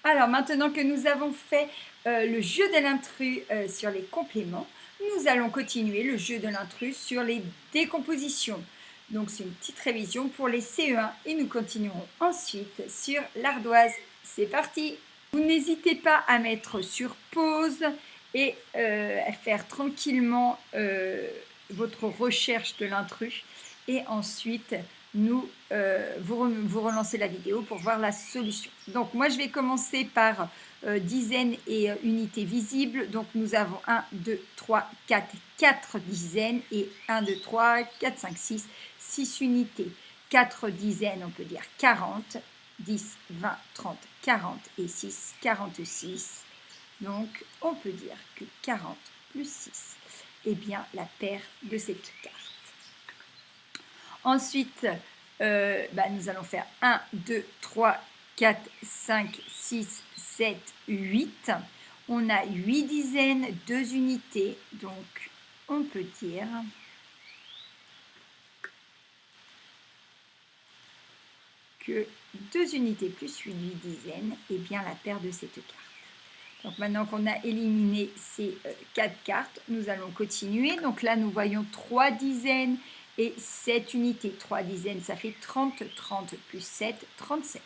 Alors maintenant que nous avons fait le jeu de l'intrus sur les compléments, nous allons continuer le jeu de l'intrus sur les décompositions. Donc c'est une petite révision pour les CE1 et nous continuerons ensuite sur l'ardoise. C'est parti! Vous n'hésitez pas à mettre sur pause et à faire tranquillement votre recherche de l'intrus et ensuite vous relancez la vidéo pour voir la solution. Donc moi je vais commencer par dizaines et unités visibles. Donc nous avons 1, 2, 3, 4 dizaines et 1, 2, 3, 4, 5, 6 unités. 4 dizaines, on peut dire 40, 10, 20, 30, 40 et 6, 46. Donc on peut dire que 40 plus 6 est bien la paire de cette carte. Ensuite, nous allons faire 1, 2, 3, 4, 5, 6, 7, 8. On a 8 dizaines, 2 unités. Donc, on peut dire que 2 unités plus 8 dizaines est bien la paire de cette carte. Donc maintenant qu'on a éliminé ces 4 cartes, nous allons continuer. Donc là, nous voyons 3 dizaines et 7 unités. 3 dizaines, ça fait 30. 30 plus 7, 37.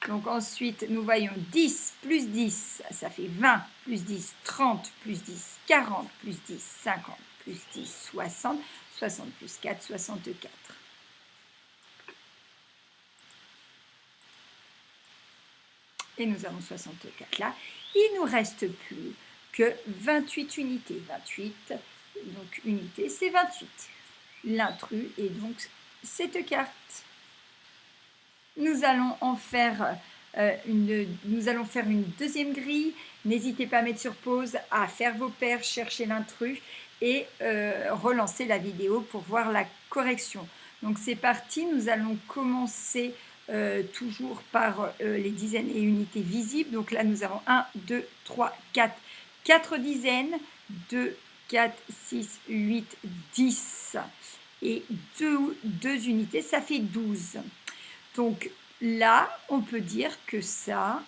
Donc ensuite, nous voyons 10 plus 10, ça fait 20, plus 10, 30, plus 10, 40, plus 10, 50, plus 10, 60, 60 plus 4, 64. Et nous avons 64 là. Il ne nous reste plus que 28 unités. 28, donc unité, c'est 28. L'intrus est donc cette carte. Nous allons en faire nous allons faire une deuxième grille. N'hésitez pas à mettre sur pause, à faire vos paires, chercher l'intrus et relancer la vidéo pour voir la correction. Donc c'est parti, nous allons commencer toujours par les dizaines et unités visibles. Donc là nous avons 1, 2, 3, 4, 4 dizaines, 2, 4, 6, 8, 10 et 2 unités, ça fait 12. Donc là, on peut dire que ça,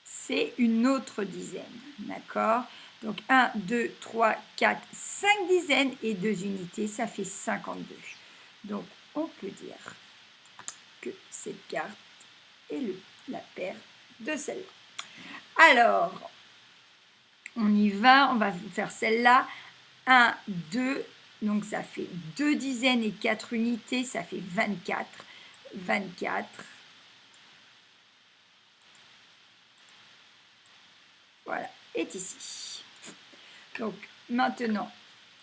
c'est une autre dizaine, d'accord? Donc 1, 2, 3, 4, 5 dizaines et 2 unités, ça fait 52. Donc on peut dire que cette carte est la paire de celle-là. Alors, on y va, on va faire celle-là. 1, 2, donc ça fait 2 dizaines et 4 unités, ça fait 24. 24. Voilà, est ici. Donc maintenant,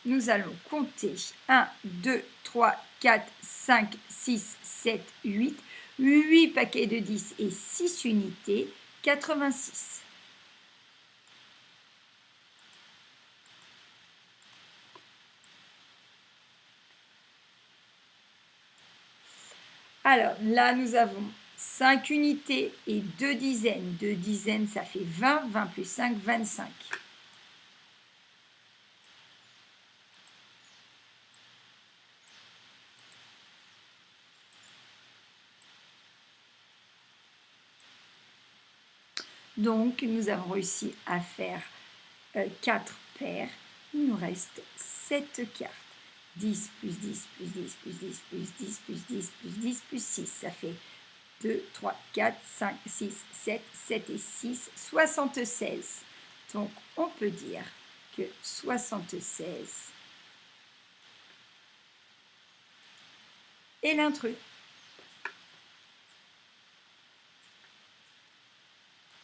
nous allons compter 1, 2, 3, 4, 5, 6, 7, 8. 8 paquets de 10 et 6 unités, 86. Alors là, nous avons 5 unités et 2 dizaines. 2 dizaines, ça fait 20. 20 plus 5, 25. Donc, nous avons réussi à faire 4 paires. Il nous reste 7 cartes. 10 plus 10 plus 10 plus 10 plus 10 plus 10 plus 10 plus 6. Ça fait 2, 3, 4, 5, 6, 7, 7 et 6, 76. Donc, on peut dire que 76 est l'intrus.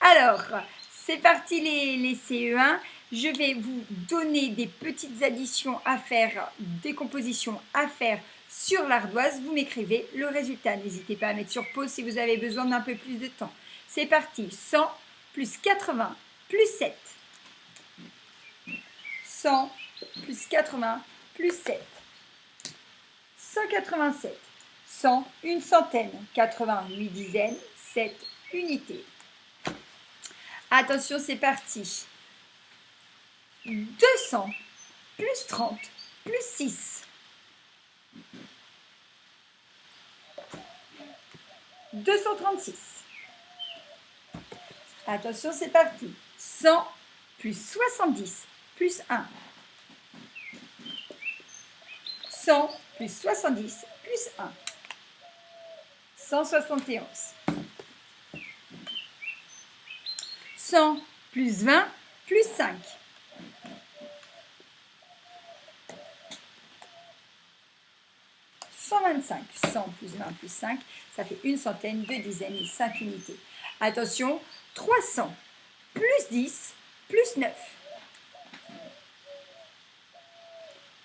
Alors, c'est parti les CE1. Je vais vous donner des petites additions à faire, des compositions à faire sur l'ardoise. Vous m'écrivez le résultat. N'hésitez pas à mettre sur pause si vous avez besoin d'un peu plus de temps. C'est parti. 100 plus 80 plus 7. 100 plus 80 plus 7. 187. 100, une centaine. 88 dizaines, 7 unités. Attention, c'est parti. 200 plus 30 plus 6. 236. Attention, c'est parti. 100 plus 70 plus 1. 100 plus 70 plus 1. 171. 100 plus 20 plus 5. 125. 100 plus 20 plus 5, ça fait une centaine, deux dizaines et 5 unités. Attention, 300 plus 10 plus 9.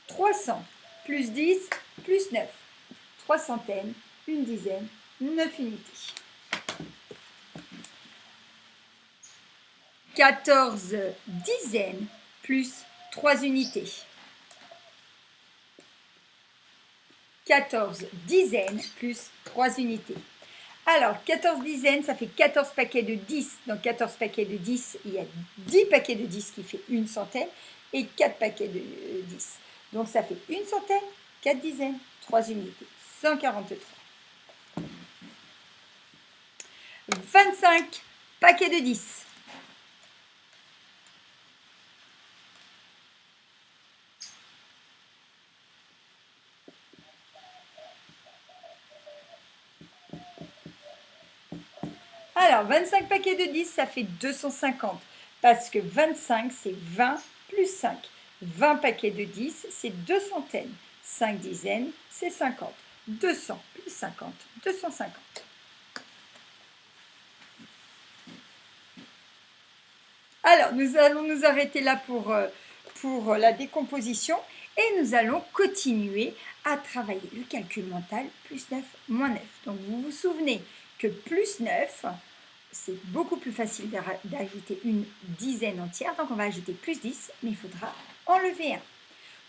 300 plus 10 plus 9. 3 centaines, une dizaine, 9 unités. 14 dizaines plus 3 unités. 14 dizaines plus 3 unités. Alors, 14 dizaines, ça fait 14 paquets de 10. Dans 14 paquets de 10, il y a 10 paquets de 10 qui fait une centaine et 4 paquets de 10. Donc, ça fait une centaine, 4 dizaines, 3 unités. 143. 25 paquets de 10. Alors, 25 paquets de 10, ça fait 250. Parce que 25, c'est 20 plus 5. 20 paquets de 10, c'est 2 centaines. 5 dizaines, c'est 50. 200 plus 50, 250. Alors, nous allons nous arrêter là pour la décomposition et nous allons continuer à travailler le calcul mental, plus 9, moins 9. Donc, vous vous souvenez que plus 9, c'est beaucoup plus facile d'ajouter une dizaine entière. Donc, on va ajouter plus 10, mais il faudra enlever 1.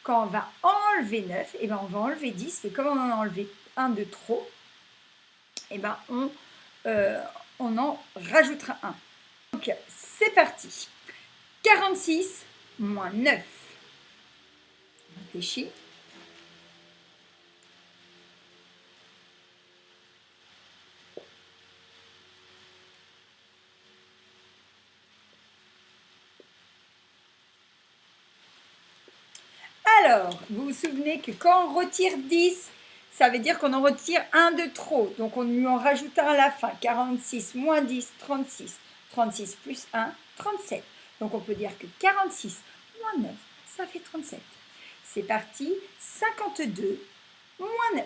Quand on va enlever 9, eh ben, on va enlever 10. Et comme on en a enlevé un de trop, eh ben, on en rajoutera 1. Donc, c'est parti. 46 moins 9. On réfléchit. Alors, vous vous souvenez que quand on retire 10, ça veut dire qu'on en retire un de trop. Donc, on lui en rajoute un à la fin. 46 moins 10, 36. 36 plus 1, 37. Donc, on peut dire que 46 moins 9, ça fait 37. C'est parti. 52 moins 9.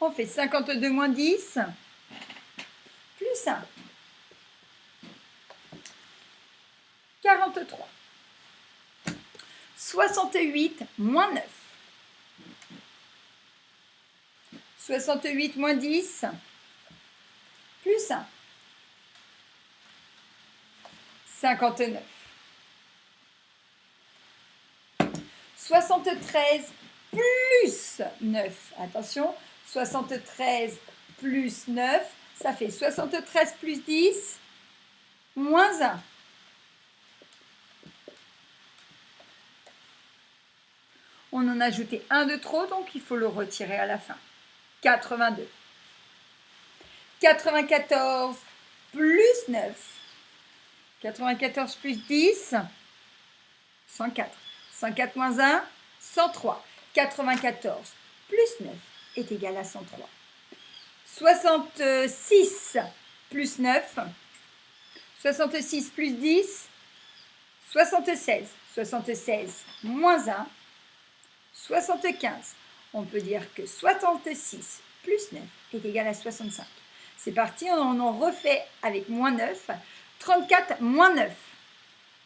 On fait 52 moins 10, plus 1. 43. 68 moins 9. 68 moins 10, plus 1. 59. 73 plus 9. Attention, 73 plus 9, ça fait 73 plus 10, moins 1. On en a ajouté un de trop, donc il faut le retirer à la fin. 82. 94 plus 9. 94 plus 10, 104. 104 moins 1, 103. 94 plus 9 est égal à 103. 66 plus 9. 66 plus 10, 76. 76 moins 1, 75. On peut dire que 66 plus 9 est égal à 65. C'est parti, on en refait avec moins 9. 34 moins 9.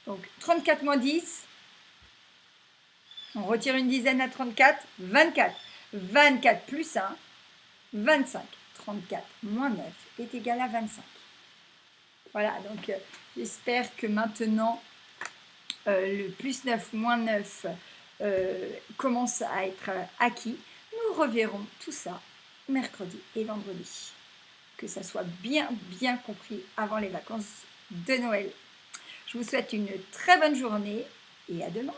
Donc 34 moins 10. On retire une dizaine à 34. 24. 24 plus 1. 25. 34 moins 9 est égal à 25. Voilà, donc j'espère que maintenant le plus 9 moins 9 commence à être acquis. Nous reverrons tout ça mercredi et vendredi. Que ça soit bien compris avant les vacances de Noël. Je vous souhaite une très bonne journée et à demain.